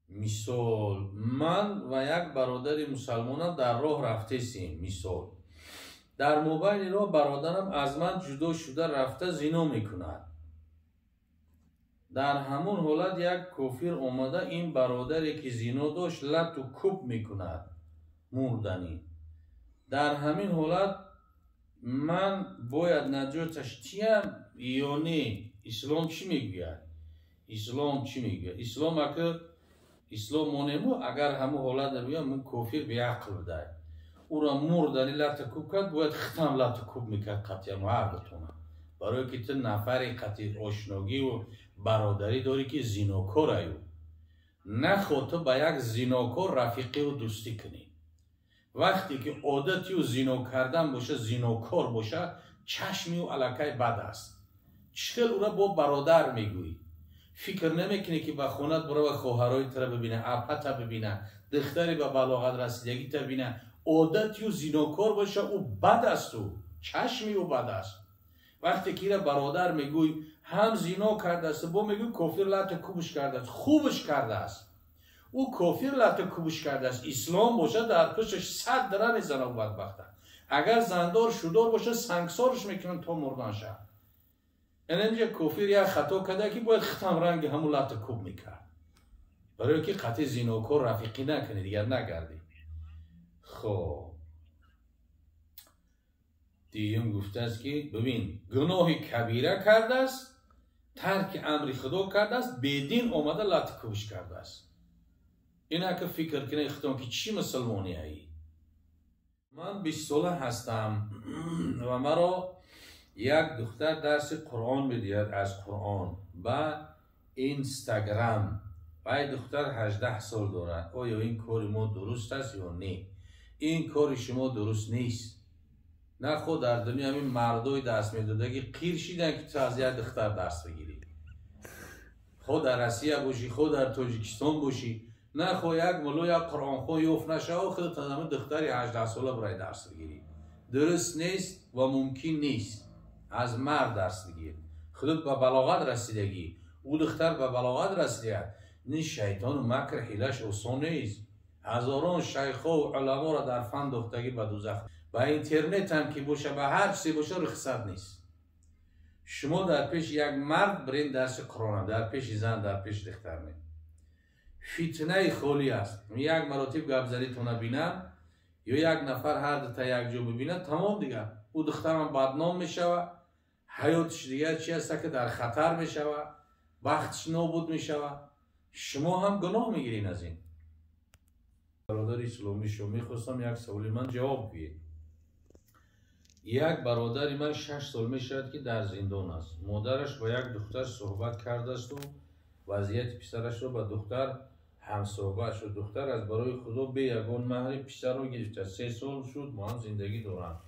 مثال من و یک برادر مسلمان در راه رفته سیم. مثال در موبایل راه برادرم از من جدا شده رفته زنا میکند. در همون حالت یک کافر آمده این برادری که زنا داشت لط و کوب میکند مردنی. در همین حالت من باید نجاتش تیم یا نه؟ اسلام چی میگوید؟ اسلام چی میگوید؟ اسلام اسلام مانمو اگر همه حالت بیا من کافر به عقل بده او را مردنی لط کوب کرد باید ختم لط کوب میکرد قطعا معرضتونه. برای که تو نفر قطعی آشناگی و برادری داری که زیناکار ایو نخواد تو با یک زیناکار رفیقی و دوستی کنی. وقتی که عادتی و زینا کردن باشه زیناکار باشه چشمی و علکه بد است. چطور او را با برادر میگویی؟ فکر نمیکنی که به خونت برای و خواهرای تو را ببینه، ابهت ببینه، دختری به بلاغت رسیدگی تو ببینه، عادتی و زیناکار باشه او بد است و چشمی و بد است. وقتی که برادر میگوی هم زینا کرده است با میگوی کافر لط کوبش کرده است خوبش کرده است. او کافر لط کوبش کرده است اسلام باشه در پشتش 100 دره میزنه و بدبخته. اگر زندار شودار باشه سنگسارش میکنن تا مردن شه. این اینجا کافر یک خطا کرده که باید ختم رنگ همون لط کوب میکرد. برای که قطع زیناکار رفیقی نکنی دیگر نگردی. خب دیگه گفته است که ببین گناه کبیره کرده است، ترک امر خدا کرده است، بدین آمده لط کوبش کرده است. اینا که فکر کنه اختیان که چی مسلمانی هایی؟ من 20 ساله هستم و مرا یک دختر درس قرآن میدهد از قرآن با اینستاگرام و این دختر 18 سال دارد. آیا این کار ما درست است یا نه؟ این کار شما درست نیست. نه خود در دنیا همین مردای دست میداده که قیر شیدن که تو از یک دختر درس بگیری. خود در روسیه باشی خود در تاجیکستان باشی نه خود یک ملو یک قرآن خو یوف نشه و خودت از همین دختری 18 ساله برای درس بگیری. درست نیست و ممکن نیست. از مرد درس بگیر. خودت به بلاغت رسیدگی او دختر به بلاغت رسیده. این شیطان و مکر حیلش آسان نیست. هزاران شیخا و علما را در فن دوختگی به دوزخ. با اینترنت هم که باشه به هر چیزی باشه رخصت نیست. شما در پیش یک مرد برین درس قرآن، در پیش زن در پیش دختر نه. فتنه خالی است. یک مراتب گپزدیتون ببینم یا یک نفر هر دو تا یک جا ببینه تمام دیگه او دختر هم بدنام میشوه، حیاتش دیگه چی است که در خطر میشوه، بختش نابود میشوه. شما هم گناه میگیرین از این. برادر اسلامی شما میخواستم یک سوالی من جواب بگید. یک برادری من 6 سال میشد که در زندان است. مادرش با یک دختر صحبت کرده است و وضعیت پسرش رو با دختر هم صحبت شد. دختر از برای خدا به یگان مهر پسر رو گرفته. 3 سال شد ما هم زندگی دارم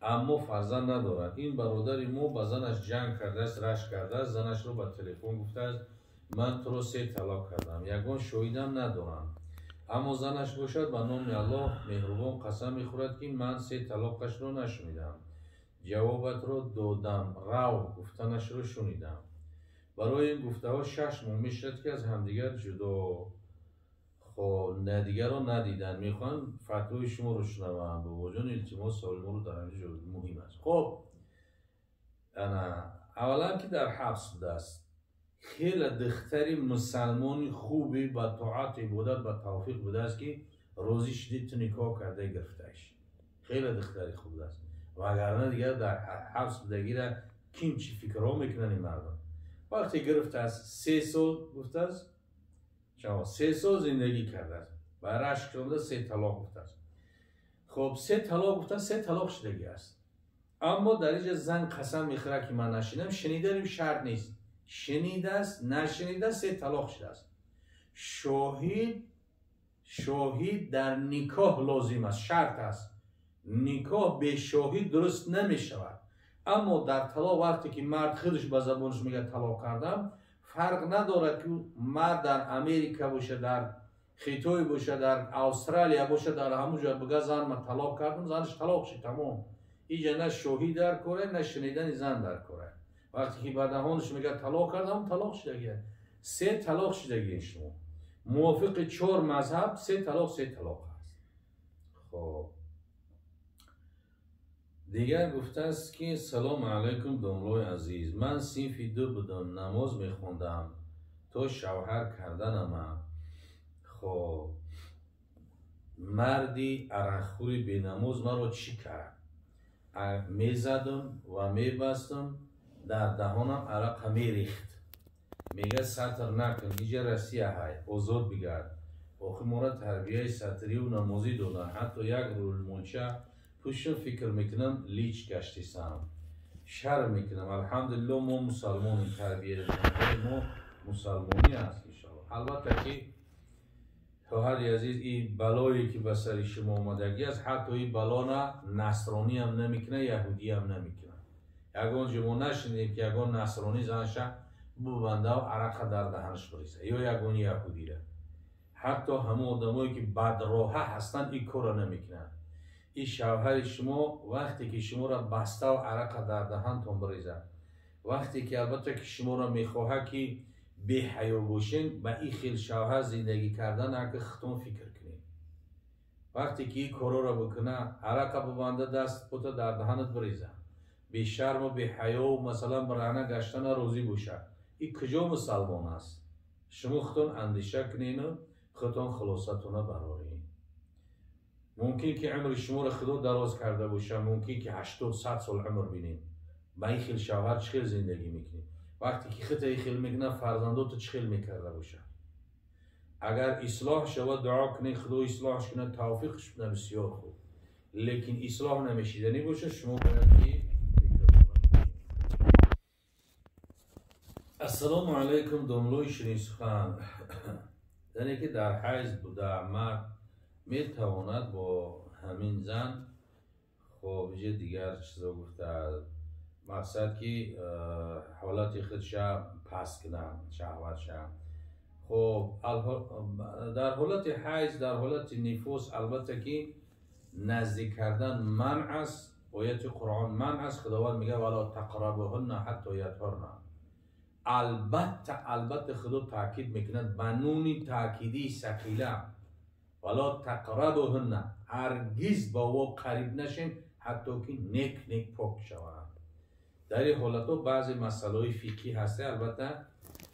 اما فرزند ندارد. این برادری ما با زنش جنگ کرده است، رشک کرده است. زنش رو با تلفن گفته است من تو رو 3 طلاق کردم، یگان شاهدم ندارم. اما زنش باشد به نام الله مهربان قسم میخورد که من 3 طلاقش رو نشنیدم. جوابت رو دادم، رو گفتنش رو شنیدم. برای این گفته ها 6 ماه میشد که از همدیگر جدا. خب ندیگر رو ندیدن. میخوان فتوای شما رو شنوم. بابا جان التماس سوال ما رو در اینجا مهم است. خب انا اولا که در حبس بوده است. خیلی دختری مسلمانی خوبی با طاعت عبادت با توفیق بوده است که روزی شدید تو نکاح کرده گرفتهش. خیلی دختری خوب است. و اگر دیگر در حبس بودگی را کیم چی فکرها میکنن این مردم. وقتی گرفته است 3 سال گفته است 3 سال زندگی کرده است و رشک کرده 3 طلاق گفته است. خب 3 طلاق گفته 3 طلاق شدگی است. اما در اینجا زن قسم میخوره که من نشیدم. شنیدنیم شرط نیست. شنیده است نشنیده 3 طلاق شده است. شاهد در نکاح لازم است، شرط است. نکاح به شاهد درست نمی شود. اما در طلاق وقتی که مرد خودش به زبانش میگه طلاق کردم فرق نداره که مرد در امریکا باشه، در خیتوی باشه، در استرالیا باشه، در همون جا بگه زن من طلاق کردم زنش طلاق شد تمام. اینجا نه شاهد در کاره نه شنیدن زن در کاره. وقتی که به دهانش میگه طلاق کردم، طلاق شدگی. 3 طلاق شدگی شما موافق 4 مذهب 3 طلاق هست. خب دیگر گفته است که سلام علیکم داملوی عزیز، من صنف 2 بودم، نماز میخوندم تا شوهر کردنم. خب مردی عرقخوری بی نماز مرا چی کرد؟ میزدم و میبستم، در دهانم عرق میریخت. میگه سطر نکن، اینجا رسیه های آزاد بگرد. آخه ما را تربیه سطری و نمازی دادن. حتی یک رول منچه پشتم فکر میکنم لیچ گشتیسم، شرم میکنم. الحمدلله ما مسلمانی، تربیه ما مسلمانی هست انشاءالله. البته که خواهر عزیز این بلایی که به سر شما آمدگی است، حتی این بلا نه نصرانی هم نمیکنه، یهودی هم نمیکنه. یگان شما نشنید که یگان نصرانی زنشه ببنده و عرق در دهنش بریزه، یا یگان یهودی را. حتی همه آدمایی که بدراه هستند این کار نمیکنن. این شوهر شما وقتی که شما را بسته و عرق در دهنتون بریزه، وقتی که البته که شما را میخواه که بی حیا باشین، به این خیل شوهر زندگی کردن اگه خودتون فکر کنید. وقتی که این کارا را بکنه، عرق ببنده دست پوتا در دهنت بریزه، بی شرم و بی حیا و مثلا برهنه گشتن روزی باشه، این کجا مسلمان است؟ شما خودتون اندیشه کنین و خودتون خلاصتون برارین. ممکن که عمر شما را خدا دراز کرده باشه، ممکن که 80-100 سال عمر بینین. با این خیل شوهر چه خیل زندگی میکنید؟ وقتی که خط این خیل میکنه، فرزندات چه خیل میکرده باشه؟ اگر اصلاح شود دعا کنید خدا اصلاحش کنه، توفیقش بده، بسیار خوب. لیکن اصلاح نمیشیدنی باشه، شما باید که السلام علیکم داملوی شیرین سخن. یعنی که در حیض بوده مرد میتواند با همین زن خب دیگر چیزا گفته، مقصد که حالت خودش پس کنم شهوتش. خب در حالت حیض، در حالت نفوس، البته که نزدیک کردن منع است. آیت قرآن منع است. خداوند میگه ولا تقربوهن حتی یطهرن. البته خدا تاکید میکند به نون تاکیدی ثقیله، ولا تقربوهن، هرگز با او قریب نشین حتی که نیک پاک شوند. در این حالت ها بعضی مسائل فقهی هسته. البته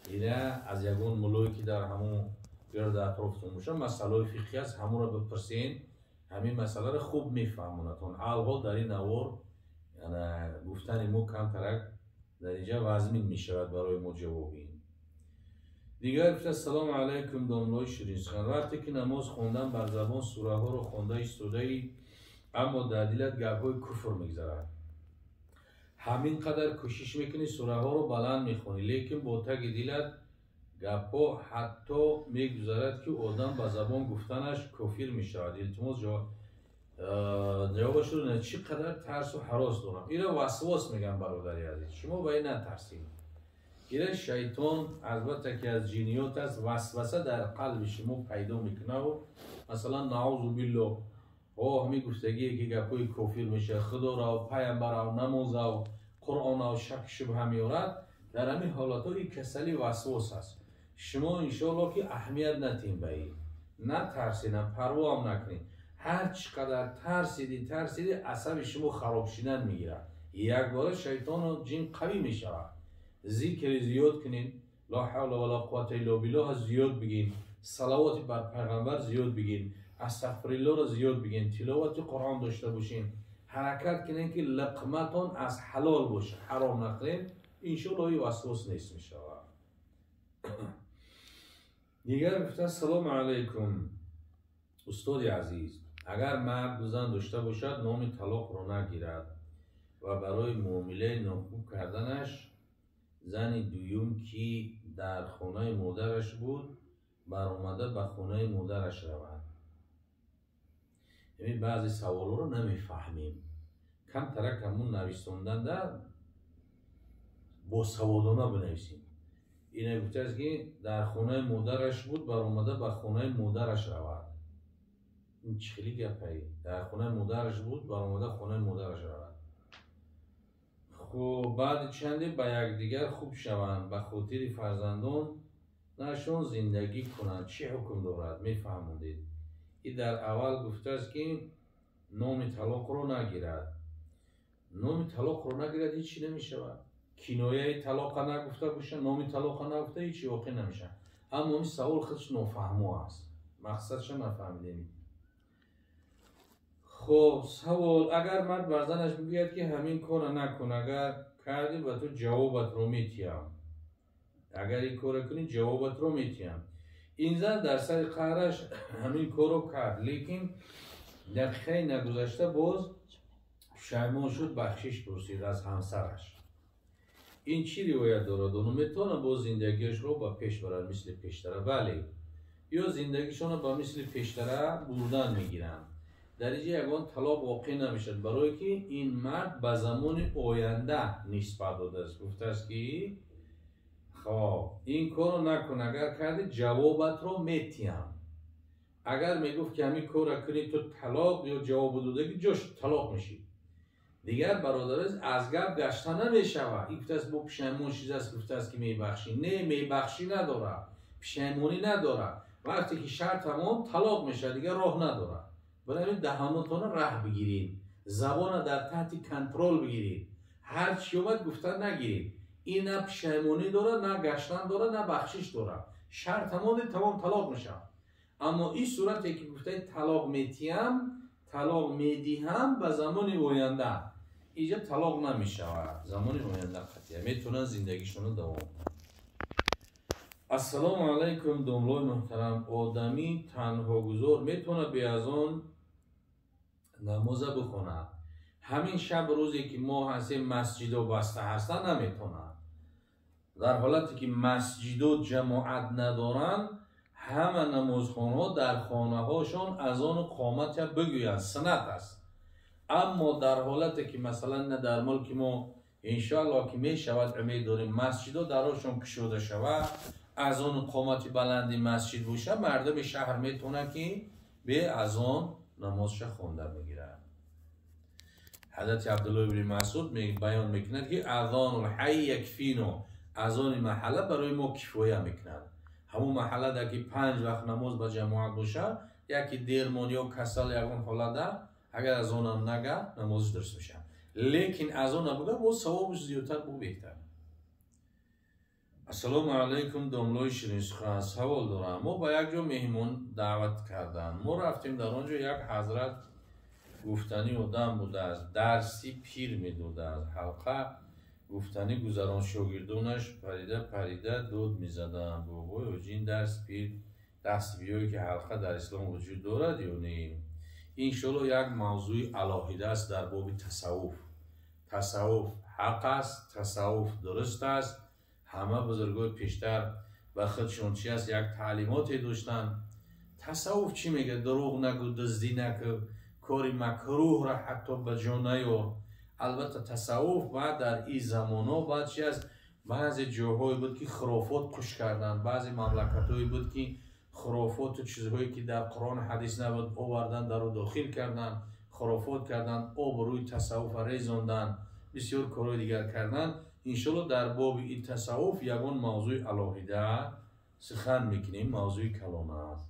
اینا از یگان ملوی که در همون گرد اطرافتون باشه مسائل فقهی هست، همون را بپرسین، همین مسئله را خوب میفهمونتون. الحال در این نوار یعنی گفتن ما کم ترک در اینجا وزمین میشود برای ما جوابین. دیگر گفته السلام علیکم داملوی شیرین سخن، وقتی که نماز خوندن بر زبان سوره ها رو خونده ایستاده، اما در دلت گپ های کفر میگذرد، همین قدر کوشش میکنی سوره ها رو بلند میخونی، لیکن با تگ دلت گپ ها حتی میگذرد که آدم به زبان گفتنش کافر میشود. التماس جوابش رو نه، چی قدر ترس و هراس دارم. اینا وسواس میگن برادری عزیز، شما باید نترسید. اینا شیطان البته که از جنیات است، وسوسه در قلب شما پیدا میکنه و مثلا نعوذ بالله همی گفتگی که گپوی کافر میشه، خدا را و پیامبر و نماز و قرآن و شک شبه میارد. در همین حالات ها این کسلی وسواس است. شما انشاءالله که اهمیت نتین به این، نترسید، پروا هم نکنید. هر چقدر ترسیدی عصب شما خراب شدن میگیره. یک بار شیطان و جن قوی میشود. ذکر زیاد کنین، لا حول ولا قوت الا بالله زیاد بگین، صلوات بر پیغمبر زیاد بگین، استغفرالله را زیاد بگین، تلاوت قرآن داشته باشین، حرکت کنین که لقمتون از حلال باشه، حرام نخورین، انشاءالله وسواس نیست میشود. دیگر گفته السلام علیکم استاد عزیز، اگر مرد و زن داشته باشد نام طلاق را نگیرد و برای معامله ناخوب کردنش زن دویم که در خانه مادرش بود برآمده به خانه مادرش رود. یعنی بعضی سوالا رو نمیفهمیم، کم ترک همون نویسوندن در با سوادانه بنویسیم. این گفته است که در خانه مادرش بود برآمده به خانه مادرش رود. این چخیلی گپی، در خانه مادرش بود برآمده خانه مادرش رود. خب بعد چندی به یکدیگر خوب شوند به خاطر فرزندان نشون زندگی کنند. چه حکم دارد میفهمونید؟ این در اول گفته است که نام طلاق رو نگیرد. نام طلاق رو نگیرد هیچی نمیشود. کنایه طلاق نگفته باشه، نام طلاق نگفته هیچی واقع نمیشه. اما این سوال خودش نافهمو است، مقصدش نفهمیدیم. خب سوال، اگر مرد بر زنش بگوید که همین کار نکن، اگر کردی و تو جوابت رو میتیم، اگر این کار کنی جوابت رو میتیم. این زن در سر قهرش همین کار رو کرد، لیکن در خیلی نگذشته باز پشیمان شد، بخشش پرسید از همسرش. این چی روایت دارد؟ اونو میتونه باز زندگیش رو با پیش برد مثل پیشتره، ولی یا زندگیشون رو با مثل پیشتره بردن میگیرن. در اینجا یگان طلاق واقع نمیشد، برای که این مرد به زمان آینده نسبت داده است. گفته است که خب این کارو نکن، اگر کردی جوابت رو میتیم. اگر میگفت که همین کار کنی تو طلاق یا جواب داده که جوش طلاق میشی، دیگر برادر از گپ گشته نمیشود. این گفته است با پشیمون چیز است، گفته است که میبخشی. نه، میبخشی نداره، پشیمونی نداره. وقتی که شرط تمام طلاق میشه دیگر راه نداره. برای دهانتون ره بگیرید، زبان در تحت کنترل بگیرید، هر چی اومد گفتن نگیرید. این نه پشیمونی داره، نه گشتن داره، نه بخشش داره. شرط تمام طلاق میشه. اما این صورتی که گفته طلاق میتیم، طلاق میدیم به زمان آینده، اینجا طلاق نمیشه، زمان آینده قطعه میتونن زندگیشون دوام. السلام علیکم داملای محترم. آدمی تنها گذار میتونه به از آن نماز بخونه؟ همین شب روزی که ما هستیم مسجد و بسته هستن نمیتونه. در حالتی که مسجد و جماعت ندارن، همه نمازخانه در خانه هاشون از آن قامت بگویند، سنت است. اما در حالتی که مثلا نه در ملک ما انشاءالله که می شود امید داریم مسجد ها دراشون کشوده شود، از آن قامت بلندی مسجد باشه، مردم شهر میتونه که به از آن نمازش خونده بگیره. حضرت عبدالله بن مسعود بیان میکند که اذان الحی یکفینو، از آن محله برای ما کفایه میکند. همون محله در که 5 وقت نماز با جماعت باشه، یکی دیرمانی و کسل یکون حالت اگر از آن نگه نمازش درست میشه. لیکن از آن نبوده با ثوابش زیادتر بو بهتر. السلام علیکم داملای شیرین سخن. سوال دارم. ما با یک جا مهمون دعوت کردن، ما رفتیم در آنجا یک حضرت گفتنی آدم بوده است، درسی پیر میدوده از حلقه گفتنی گذران شاگردانش پریده دود میزدن بابای اوجین درس پیر دست بیایی که حلقه در اسلام وجود دارد یا نه؟ این شلو یک موضوع علاهیده است در باب تصوف. تصوف حق است، تصوف درست است. همه بزرگای پیشتر و خودشون چی است یک تعلیماتی داشتن. تصوف چی میگه؟ دروغ نگو، دزدی نکو، کاری مکروه را حتی به جا نیار. البته تصوف بعد در این زمانه بعد چی است؟ بعضی جاهایی بود که خرافات کش کردن، بعضی مملکت‌هایی بود که خرافات و چیزهایی که در قرآن حدیث نبود آوردن در رو داخل کردن، خرافات کردن، آب روی تصوف ریزاندن، بسیار کارهای دیگر کردن. انشالله در باب این تصوف یگان موضوع علاهیده سخن میکنیم، موضوع کلام است.